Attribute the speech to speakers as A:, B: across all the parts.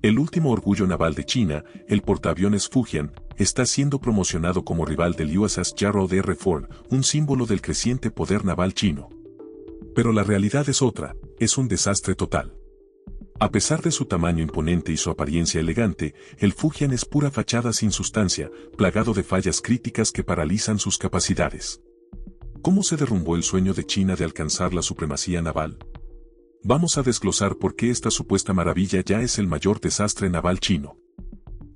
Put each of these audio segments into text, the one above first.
A: El último orgullo naval de China, el portaaviones Fujian, está siendo promocionado como rival del USS Gerald R. Ford, un símbolo del creciente poder naval chino. Pero la realidad es otra, es un desastre total. A pesar de su tamaño imponente y su apariencia elegante, el Fujian es pura fachada sin sustancia, plagado de fallas críticas que paralizan sus capacidades. ¿Cómo se derrumbó el sueño de China de alcanzar la supremacía naval? Vamos a desglosar por qué esta supuesta maravilla ya es el mayor desastre naval chino.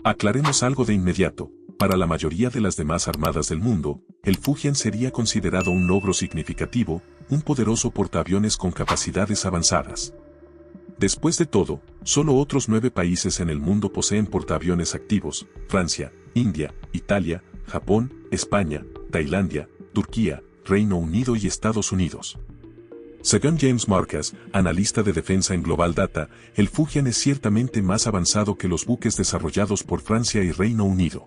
A: Aclaremos algo de inmediato. Para la mayoría de las demás armadas del mundo, el Fujian sería considerado un logro significativo, un poderoso portaaviones con capacidades avanzadas. Después de todo, solo otros 9 países en el mundo poseen portaaviones activos: Francia, India, Italia, Japón, España, Tailandia, Turquía, Reino Unido y Estados Unidos. Según James Marcus, analista de defensa en Global Data, el Fujian es ciertamente más avanzado que los buques desarrollados por Francia y Reino Unido.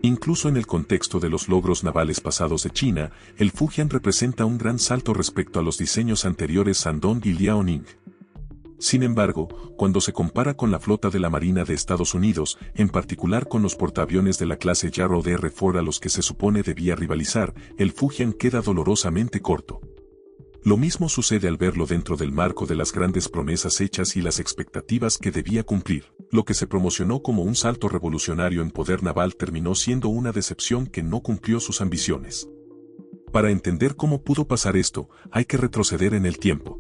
A: Incluso en el contexto de los logros navales pasados de China, el Fujian representa un gran salto respecto a los diseños anteriores Shandong y Liaoning. Sin embargo, cuando se compara con la flota de la Marina de Estados Unidos, en particular con los portaaviones de la clase Gerald R. Ford a los que se supone debía rivalizar, el Fujian queda dolorosamente corto. Lo mismo sucede al verlo dentro del marco de las grandes promesas hechas y las expectativas que debía cumplir. Lo que se promocionó como un salto revolucionario en poder naval terminó siendo una decepción que no cumplió sus ambiciones. Para entender cómo pudo pasar esto, hay que retroceder en el tiempo.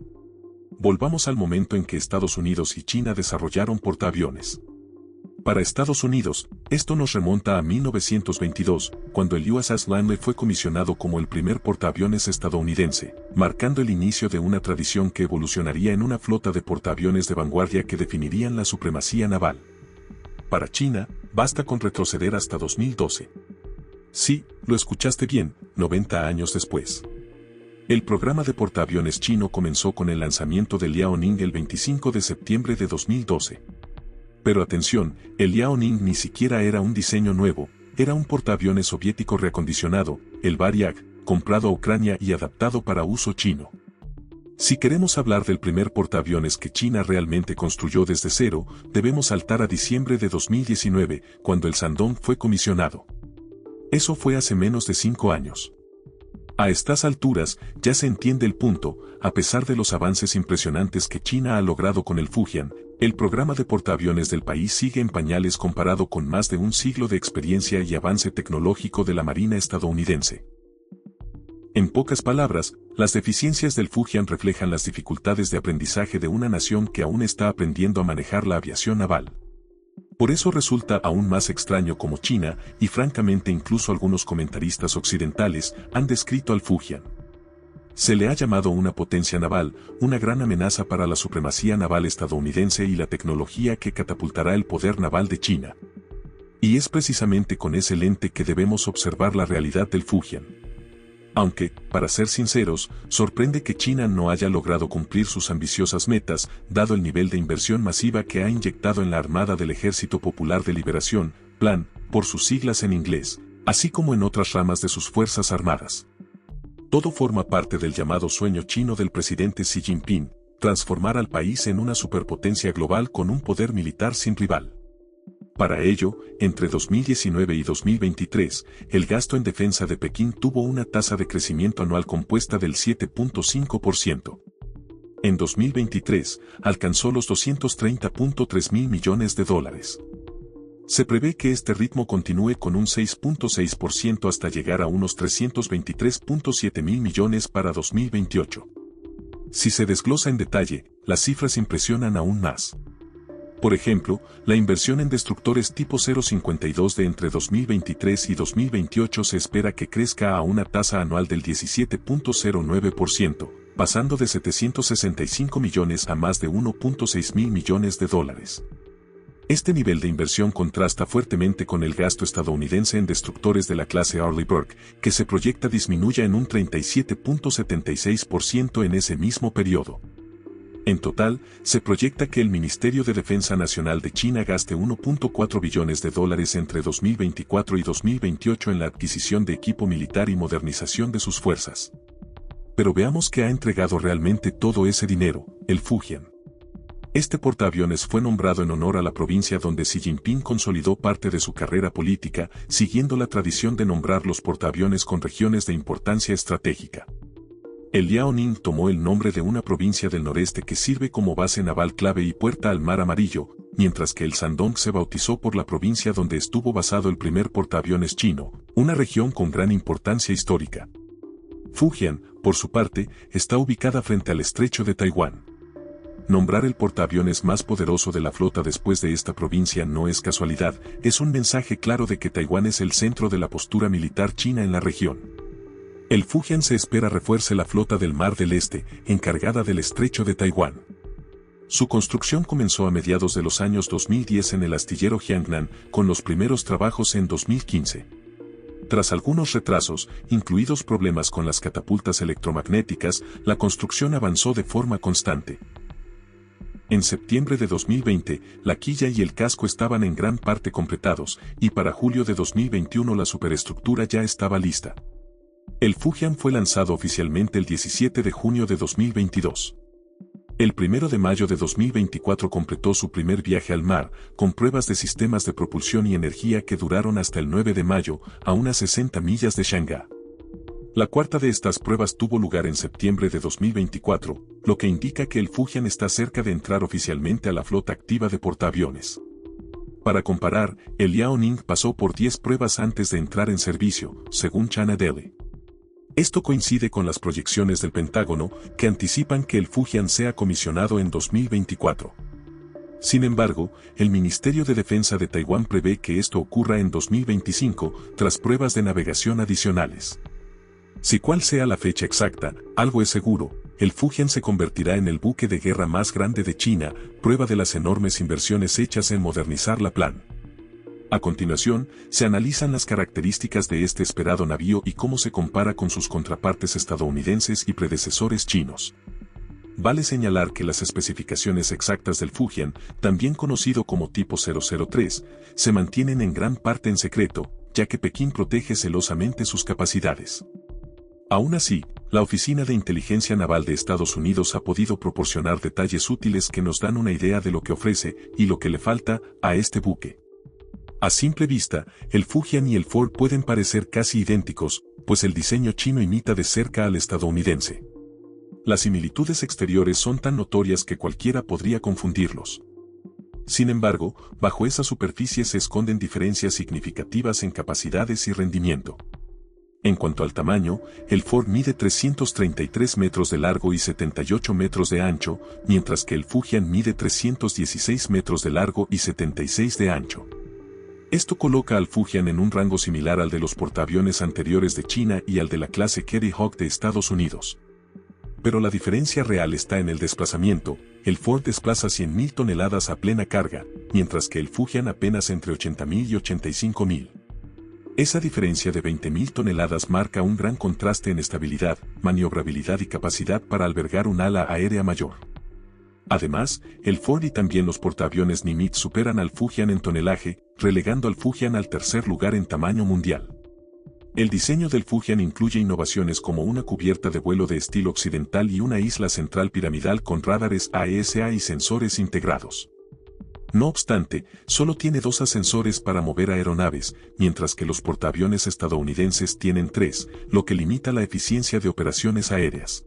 A: Volvamos al momento en que Estados Unidos y China desarrollaron portaaviones. Para Estados Unidos, esto nos remonta a 1922, cuando el USS Langley fue comisionado como el primer portaaviones estadounidense, marcando el inicio de una tradición que evolucionaría en una flota de portaaviones de vanguardia que definirían la supremacía naval. Para China, basta con retroceder hasta 2012. Sí, lo escuchaste bien, 90 años después. El programa de portaaviones chino comenzó con el lanzamiento del Liaoning el 25 de septiembre de 2012. Pero atención, el Liaoning ni siquiera era un diseño nuevo, era un portaaviones soviético reacondicionado, el Varyag, comprado a Ucrania y adaptado para uso chino. Si queremos hablar del primer portaaviones que China realmente construyó desde cero, debemos saltar a diciembre de 2019, cuando el Shandong fue comisionado. Eso fue hace menos de 5 años. A estas alturas, ya se entiende el punto. A pesar de los avances impresionantes que China ha logrado con el Fujian, el programa de portaaviones del país sigue en pañales comparado con más de un siglo de experiencia y avance tecnológico de la Marina estadounidense. En pocas palabras, las deficiencias del Fujian reflejan las dificultades de aprendizaje de una nación que aún está aprendiendo a manejar la aviación naval. Por eso resulta aún más extraño cómo China, y francamente incluso algunos comentaristas occidentales, han descrito al Fujian. Se le ha llamado una potencia naval, una gran amenaza para la supremacía naval estadounidense y la tecnología que catapultará el poder naval de China. Y es precisamente con ese lente que debemos observar la realidad del Fujian. Aunque, para ser sinceros, sorprende que China no haya logrado cumplir sus ambiciosas metas, dado el nivel de inversión masiva que ha inyectado en la Armada del Ejército Popular de Liberación, PLAN, por sus siglas en inglés, así como en otras ramas de sus Fuerzas Armadas. Todo forma parte del llamado sueño chino del presidente Xi Jinping, transformar al país en una superpotencia global con un poder militar sin rival. Para ello, entre 2019 y 2023, el gasto en defensa de Pekín tuvo una tasa de crecimiento anual compuesta del 7.5%. En 2023, alcanzó los 230.3 mil millones de dólares. Se prevé que este ritmo continúe con un 6.6% hasta llegar a unos 323.7 mil millones para 2028. Si se desglosa en detalle, las cifras impresionan aún más. Por ejemplo, la inversión en destructores tipo 052 de entre 2023 y 2028 se espera que crezca a una tasa anual del 17.09%, pasando de 765 millones a más de 1.6 mil millones de dólares. Este nivel de inversión contrasta fuertemente con el gasto estadounidense en destructores de la clase Arleigh Burke, que se proyecta disminuya en un 37.76% en ese mismo periodo. En total, se proyecta que el Ministerio de Defensa Nacional de China gaste 1.4 billones de dólares entre 2024 y 2028 en la adquisición de equipo militar y modernización de sus fuerzas. Pero veamos qué ha entregado realmente todo ese dinero, el Fujian. Este portaaviones fue nombrado en honor a la provincia donde Xi Jinping consolidó parte de su carrera política, siguiendo la tradición de nombrar los portaaviones con regiones de importancia estratégica. El Liaoning tomó el nombre de una provincia del noreste que sirve como base naval clave y puerta al Mar Amarillo, mientras que el Shandong se bautizó por la provincia donde estuvo basado el primer portaaviones chino, una región con gran importancia histórica. Fujian, por su parte, está ubicada frente al estrecho de Taiwán. Nombrar el portaaviones más poderoso de la flota después de esta provincia no es casualidad, es un mensaje claro de que Taiwán es el centro de la postura militar china en la región. El Fujian se espera refuerce la flota del Mar del Este, encargada del estrecho de Taiwán. Su construcción comenzó a mediados de los años 2010 en el astillero Jiangnan, con los primeros trabajos en 2015. Tras algunos retrasos, incluidos problemas con las catapultas electromagnéticas, la construcción avanzó de forma constante. En septiembre de 2020, la quilla y el casco estaban en gran parte completados, y para julio de 2021 la superestructura ya estaba lista. El Fujian fue lanzado oficialmente el 17 de junio de 2022. El 1 de mayo de 2024 completó su primer viaje al mar, con pruebas de sistemas de propulsión y energía que duraron hasta el 9 de mayo, a unas 60 millas de Shanghái. La cuarta de estas pruebas tuvo lugar en septiembre de 2024, lo que indica que el Fujian está cerca de entrar oficialmente a la flota activa de portaaviones. Para comparar, el Liaoning pasó por 10 pruebas antes de entrar en servicio, según China Daily. Esto coincide con las proyecciones del Pentágono, que anticipan que el Fujian sea comisionado en 2024. Sin embargo, el Ministerio de Defensa de Taiwán prevé que esto ocurra en 2025, tras pruebas de navegación adicionales. Si cual sea la fecha exacta, algo es seguro, el Fujian se convertirá en el buque de guerra más grande de China, prueba de las enormes inversiones hechas en modernizar la plan. A continuación, se analizan las características de este esperado navío y cómo se compara con sus contrapartes estadounidenses y predecesores chinos. Vale señalar que las especificaciones exactas del Fujian, también conocido como tipo 003, se mantienen en gran parte en secreto, ya que Pekín protege celosamente sus capacidades. Aún así, la Oficina de Inteligencia Naval de Estados Unidos ha podido proporcionar detalles útiles que nos dan una idea de lo que ofrece y lo que le falta a este buque. A simple vista, el Fujian y el Ford pueden parecer casi idénticos, pues el diseño chino imita de cerca al estadounidense. Las similitudes exteriores son tan notorias que cualquiera podría confundirlos. Sin embargo, bajo esa superficie se esconden diferencias significativas en capacidades y rendimiento. En cuanto al tamaño, el Ford mide 333 metros de largo y 78 metros de ancho, mientras que el Fujian mide 316 metros de largo y 76 de ancho. Esto coloca al Fujian en un rango similar al de los portaaviones anteriores de China y al de la clase Kitty Hawk de Estados Unidos. Pero la diferencia real está en el desplazamiento. El Ford desplaza 100.000 toneladas a plena carga, mientras que el Fujian apenas entre 80.000 y 85.000. Esa diferencia de 20.000 toneladas marca un gran contraste en estabilidad, maniobrabilidad y capacidad para albergar un ala aérea mayor. Además, el Ford y también los portaaviones Nimitz superan al Fujian en tonelaje, relegando al Fujian al tercer lugar en tamaño mundial. El diseño del Fujian incluye innovaciones como una cubierta de vuelo de estilo occidental y una isla central piramidal con radares AESA y sensores integrados. No obstante, solo tiene 2 ascensores para mover aeronaves, mientras que los portaaviones estadounidenses tienen 3, lo que limita la eficiencia de operaciones aéreas.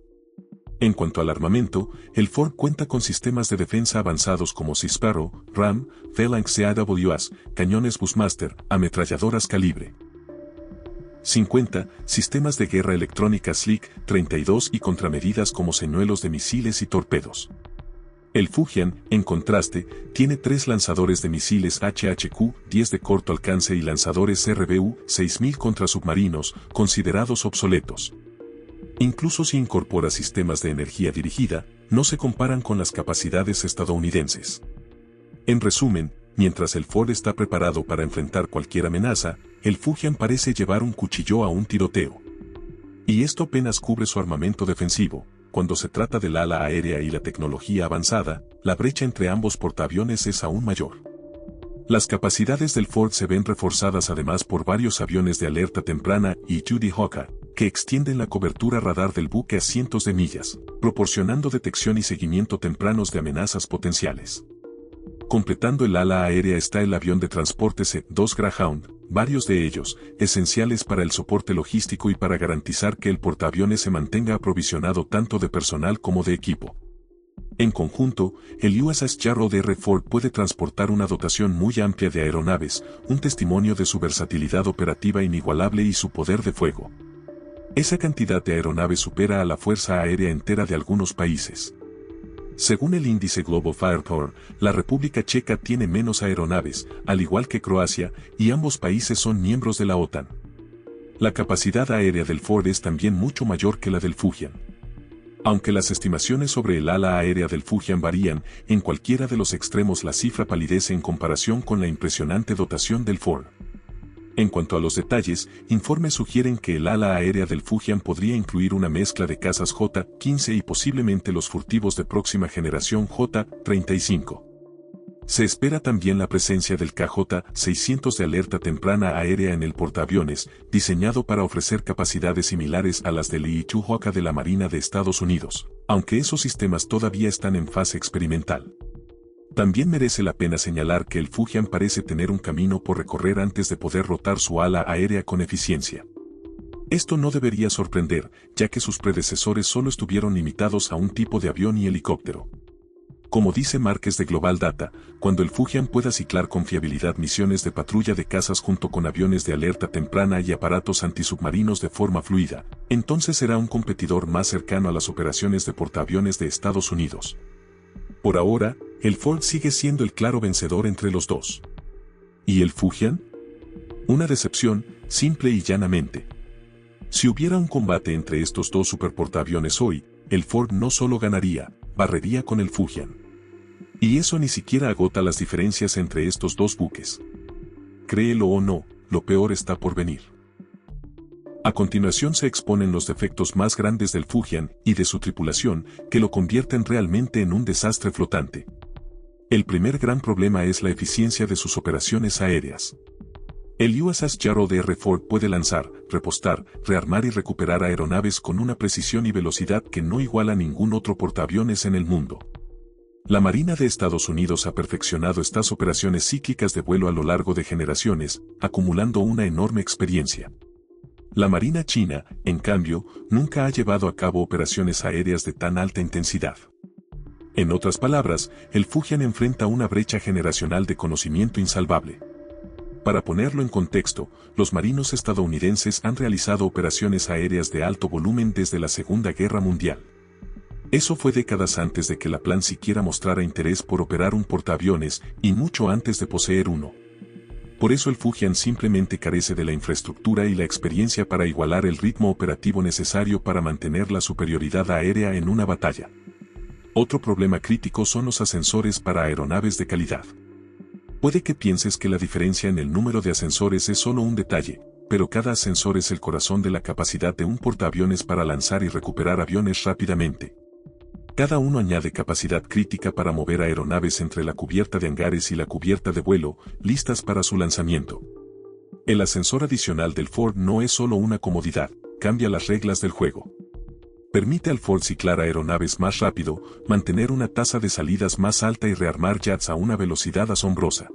A: En cuanto al armamento, el Ford cuenta con sistemas de defensa avanzados como Sea Sparrow, RAM, Phalanx CAWS, cañones Bushmaster, ametralladoras calibre 50, sistemas de guerra electrónica SLIC-32 y contramedidas como señuelos de misiles y torpedos. El Fujian, en contraste, tiene 3 lanzadores de misiles HHQ-10 de corto alcance y lanzadores RBU-6000 contra submarinos, considerados obsoletos. Incluso si incorpora sistemas de energía dirigida, no se comparan con las capacidades estadounidenses. En resumen, mientras el Ford está preparado para enfrentar cualquier amenaza, el Fujian parece llevar un cuchillo a un tiroteo. Y esto apenas cubre su armamento defensivo. Cuando se trata del ala aérea y la tecnología avanzada, la brecha entre ambos portaaviones es aún mayor. Las capacidades del Ford se ven reforzadas además por varios aviones de alerta temprana y Judy Hawker, que extienden la cobertura radar del buque a cientos de millas, proporcionando detección y seguimiento tempranos de amenazas potenciales. Completando el ala aérea está el avión de transporte C-2 Greyhound, varios de ellos, esenciales para el soporte logístico y para garantizar que el portaaviones se mantenga aprovisionado tanto de personal como de equipo. En conjunto, el USS Gerald R. Ford puede transportar una dotación muy amplia de aeronaves, un testimonio de su versatilidad operativa inigualable y su poder de fuego. Esa cantidad de aeronaves supera a la Fuerza Aérea entera de algunos países. Según el índice Global Firepower, la República Checa tiene menos aeronaves, al igual que Croacia, y ambos países son miembros de la OTAN. La capacidad aérea del Ford es también mucho mayor que la del Fujian. Aunque las estimaciones sobre el ala aérea del Fujian varían, en cualquiera de los extremos la cifra palidece en comparación con la impresionante dotación del Ford. En cuanto a los detalles, informes sugieren que el ala aérea del Fujian podría incluir una mezcla de cazas J-15 y posiblemente los furtivos de próxima generación J-35. Se espera también la presencia del KJ-600 de alerta temprana aérea en el portaaviones, diseñado para ofrecer capacidades similares a las del I-2Hawk de la Marina de Estados Unidos, aunque esos sistemas todavía están en fase experimental. También merece la pena señalar que el Fujian parece tener un camino por recorrer antes de poder rotar su ala aérea con eficiencia. Esto no debería sorprender, ya que sus predecesores solo estuvieron limitados a un tipo de avión y helicóptero. Como dice Márquez de Global Data, cuando el Fujian pueda ciclar con fiabilidad misiones de patrulla de cazas junto con aviones de alerta temprana y aparatos antisubmarinos de forma fluida, entonces será un competidor más cercano a las operaciones de portaaviones de Estados Unidos. Por ahora, el Ford sigue siendo el claro vencedor entre los dos. ¿Y el Fujian? Una decepción, simple y llanamente. Si hubiera un combate entre estos dos superportaaviones hoy, el Ford no solo ganaría, barrería con el Fujian. Y eso ni siquiera agota las diferencias entre estos dos buques. Créelo o no, lo peor está por venir. A continuación se exponen los defectos más grandes del Fujian y de su tripulación, que lo convierten realmente en un desastre flotante. El primer gran problema es la eficiencia de sus operaciones aéreas. El USS Gerald R. Ford puede lanzar, repostar, rearmar y recuperar aeronaves con una precisión y velocidad que no iguala ningún otro portaaviones en el mundo. La Marina de Estados Unidos ha perfeccionado estas operaciones cíclicas de vuelo a lo largo de generaciones, acumulando una enorme experiencia. La Marina china, en cambio, nunca ha llevado a cabo operaciones aéreas de tan alta intensidad. En otras palabras, el Fujian enfrenta una brecha generacional de conocimiento insalvable. Para ponerlo en contexto, los marinos estadounidenses han realizado operaciones aéreas de alto volumen desde la Segunda Guerra Mundial. Eso fue décadas antes de que la Plan siquiera mostrara interés por operar un portaaviones y mucho antes de poseer uno. Por eso el Fujian simplemente carece de la infraestructura y la experiencia para igualar el ritmo operativo necesario para mantener la superioridad aérea en una batalla. Otro problema crítico son los ascensores para aeronaves de calidad. Puede que pienses que la diferencia en el número de ascensores es solo un detalle, pero cada ascensor es el corazón de la capacidad de un portaaviones para lanzar y recuperar aviones rápidamente. Cada uno añade capacidad crítica para mover aeronaves entre la cubierta de hangares y la cubierta de vuelo, listas para su lanzamiento. El ascensor adicional del Ford no es solo una comodidad, cambia las reglas del juego. Permite al Ford ciclar aeronaves más rápido, mantener una tasa de salidas más alta y rearmar jets a una velocidad asombrosa.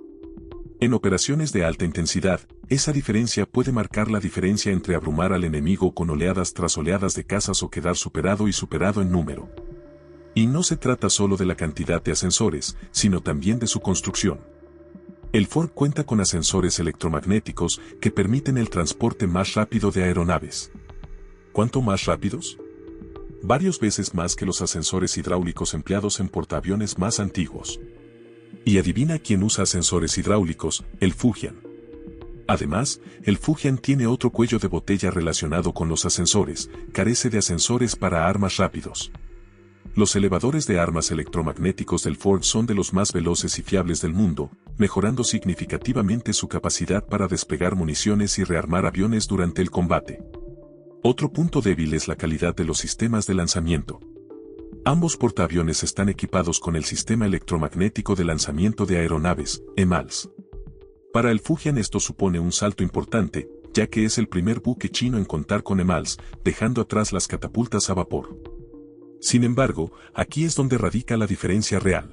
A: En operaciones de alta intensidad, esa diferencia puede marcar la diferencia entre abrumar al enemigo con oleadas tras oleadas de cazas o quedar superado y superado en número. Y no se trata solo de la cantidad de ascensores, sino también de su construcción. El Ford cuenta con ascensores electromagnéticos que permiten el transporte más rápido de aeronaves. ¿Cuánto más rápidos? Varias veces más que los ascensores hidráulicos empleados en portaaviones más antiguos. Y adivina quién usa ascensores hidráulicos, el Fujian. Además, el Fujian tiene otro cuello de botella relacionado con los ascensores, carece de ascensores para armas rápidos. Los elevadores de armas electromagnéticos del Ford son de los más veloces y fiables del mundo, mejorando significativamente su capacidad para desplegar municiones y rearmar aviones durante el combate. Otro punto débil es la calidad de los sistemas de lanzamiento. Ambos portaaviones están equipados con el sistema electromagnético de lanzamiento de aeronaves, EMALS. Para el Fujian esto supone un salto importante, ya que es el primer buque chino en contar con EMALS, dejando atrás las catapultas a vapor. Sin embargo, aquí es donde radica la diferencia real.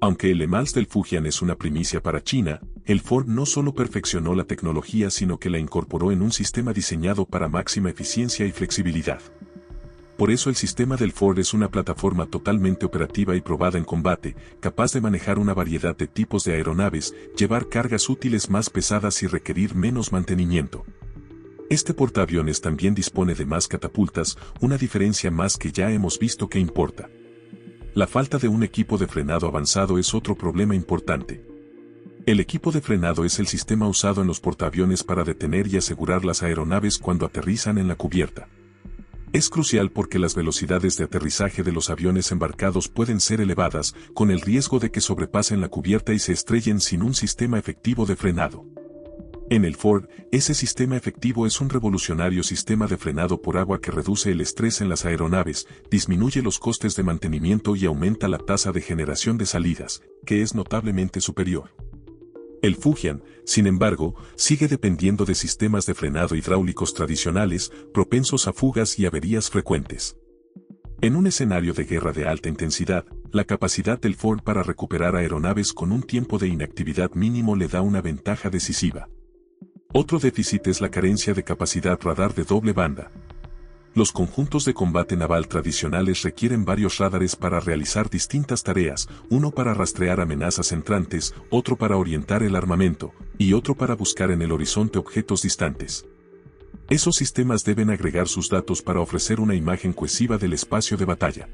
A: Aunque el EMALS del Fujian es una primicia para China, el Ford no solo perfeccionó la tecnología sino que la incorporó en un sistema diseñado para máxima eficiencia y flexibilidad. Por eso el sistema del Ford es una plataforma totalmente operativa y probada en combate, capaz de manejar una variedad de tipos de aeronaves, llevar cargas útiles más pesadas y requerir menos mantenimiento. Este portaaviones también dispone de más catapultas, una diferencia más que ya hemos visto que importa. La falta de un equipo de frenado avanzado es otro problema importante. El equipo de frenado es el sistema usado en los portaaviones para detener y asegurar las aeronaves cuando aterrizan en la cubierta. Es crucial porque las velocidades de aterrizaje de los aviones embarcados pueden ser elevadas, con el riesgo de que sobrepasen la cubierta y se estrellen sin un sistema efectivo de frenado. En el Ford, ese sistema efectivo es un revolucionario sistema de frenado por agua que reduce el estrés en las aeronaves, disminuye los costes de mantenimiento y aumenta la tasa de generación de salidas, que es notablemente superior. El Fujian, sin embargo, sigue dependiendo de sistemas de frenado hidráulicos tradicionales, propensos a fugas y averías frecuentes. En un escenario de guerra de alta intensidad, la capacidad del Ford para recuperar aeronaves con un tiempo de inactividad mínimo le da una ventaja decisiva. Otro déficit es la carencia de capacidad radar de doble banda. Los conjuntos de combate naval tradicionales requieren varios radares para realizar distintas tareas, uno para rastrear amenazas entrantes, otro para orientar el armamento, y otro para buscar en el horizonte objetos distantes. Esos sistemas deben agregar sus datos para ofrecer una imagen cohesiva del espacio de batalla.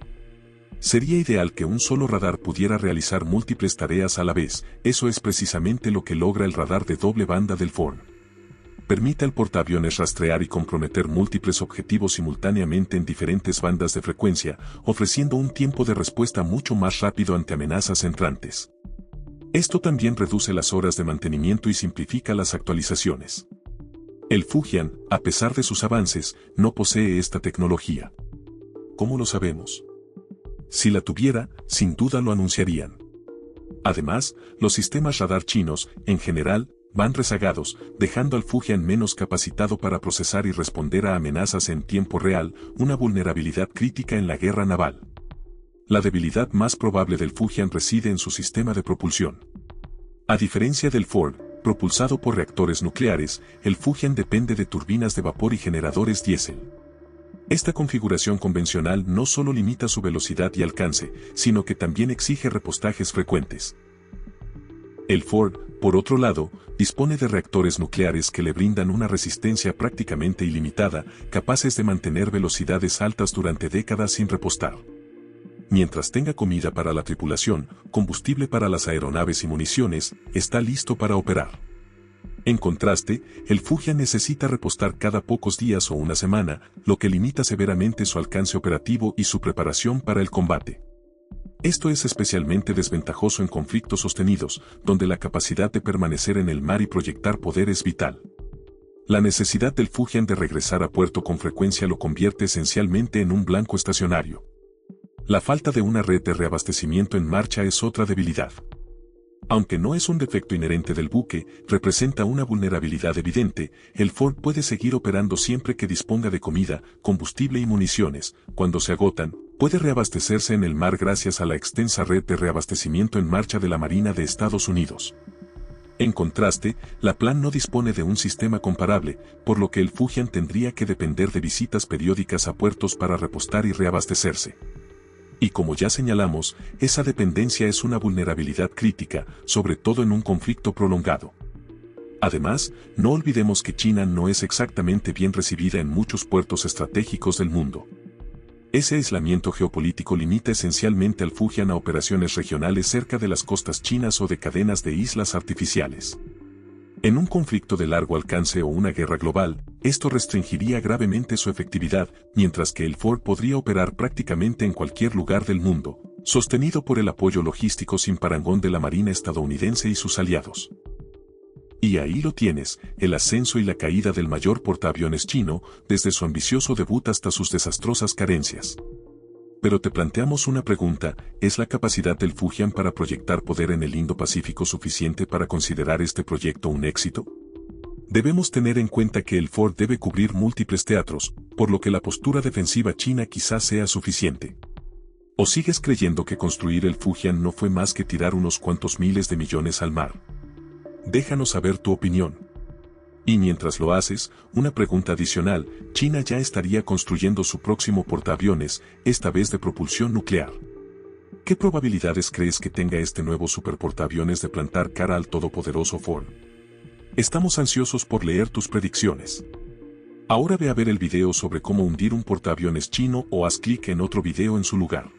A: Sería ideal que un solo radar pudiera realizar múltiples tareas a la vez, eso es precisamente lo que logra el radar de doble banda del Ford. Permite al portaaviones rastrear y comprometer múltiples objetivos simultáneamente en diferentes bandas de frecuencia, ofreciendo un tiempo de respuesta mucho más rápido ante amenazas entrantes. Esto también reduce las horas de mantenimiento y simplifica las actualizaciones. El Fujian, a pesar de sus avances, no posee esta tecnología. ¿Cómo lo sabemos? Si la tuviera, sin duda lo anunciarían. Además, los sistemas radar chinos, en general, van rezagados, dejando al Fujian menos capacitado para procesar y responder a amenazas en tiempo real, una vulnerabilidad crítica en la guerra naval. La debilidad más probable del Fujian reside en su sistema de propulsión. A diferencia del Ford, propulsado por reactores nucleares, el Fujian depende de turbinas de vapor y generadores diésel. Esta configuración convencional no solo limita su velocidad y alcance, sino que también exige repostajes frecuentes. El Ford, por otro lado, dispone de reactores nucleares que le brindan una resistencia prácticamente ilimitada, capaces de mantener velocidades altas durante décadas sin repostar. Mientras tenga comida para la tripulación, combustible para las aeronaves y municiones, está listo para operar. En contraste, el Fujian necesita repostar cada pocos días o una semana, lo que limita severamente su alcance operativo y su preparación para el combate. Esto es especialmente desventajoso en conflictos sostenidos, donde la capacidad de permanecer en el mar y proyectar poder es vital. La necesidad del Fujian de regresar a puerto con frecuencia lo convierte esencialmente en un blanco estacionario. La falta de una red de reabastecimiento en marcha es otra debilidad. Aunque no es un defecto inherente del buque, representa una vulnerabilidad evidente, el Ford puede seguir operando siempre que disponga de comida, combustible y municiones. Cuando se agotan, puede reabastecerse en el mar gracias a la extensa red de reabastecimiento en marcha de la Marina de Estados Unidos. En contraste, la Plan no dispone de un sistema comparable, por lo que el Fujian tendría que depender de visitas periódicas a puertos para repostar y reabastecerse. Y como ya señalamos, esa dependencia es una vulnerabilidad crítica, sobre todo en un conflicto prolongado. Además, no olvidemos que China no es exactamente bien recibida en muchos puertos estratégicos del mundo. Ese aislamiento geopolítico limita esencialmente al Fujian a operaciones regionales cerca de las costas chinas o de cadenas de islas artificiales. En un conflicto de largo alcance o una guerra global, esto restringiría gravemente su efectividad, mientras que el Ford podría operar prácticamente en cualquier lugar del mundo, sostenido por el apoyo logístico sin parangón de la Marina estadounidense y sus aliados. Y ahí lo tienes, el ascenso y la caída del mayor portaaviones chino, desde su ambicioso debut hasta sus desastrosas carencias. Pero te planteamos una pregunta, ¿es la capacidad del Fujian para proyectar poder en el Indo-Pacífico suficiente para considerar este proyecto un éxito? Debemos tener en cuenta que el Ford debe cubrir múltiples teatros, por lo que la postura defensiva china quizás sea suficiente. ¿O sigues creyendo que construir el Fujian no fue más que tirar unos cuantos miles de millones al mar? Déjanos saber tu opinión. Y mientras lo haces, una pregunta adicional: China ya estaría construyendo su próximo portaaviones, esta vez de propulsión nuclear. ¿Qué probabilidades crees que tenga este nuevo superportaaviones de plantar cara al todopoderoso Ford? Estamos ansiosos por leer tus predicciones. Ahora ve a ver el video sobre cómo hundir un portaaviones chino o haz clic en otro video en su lugar.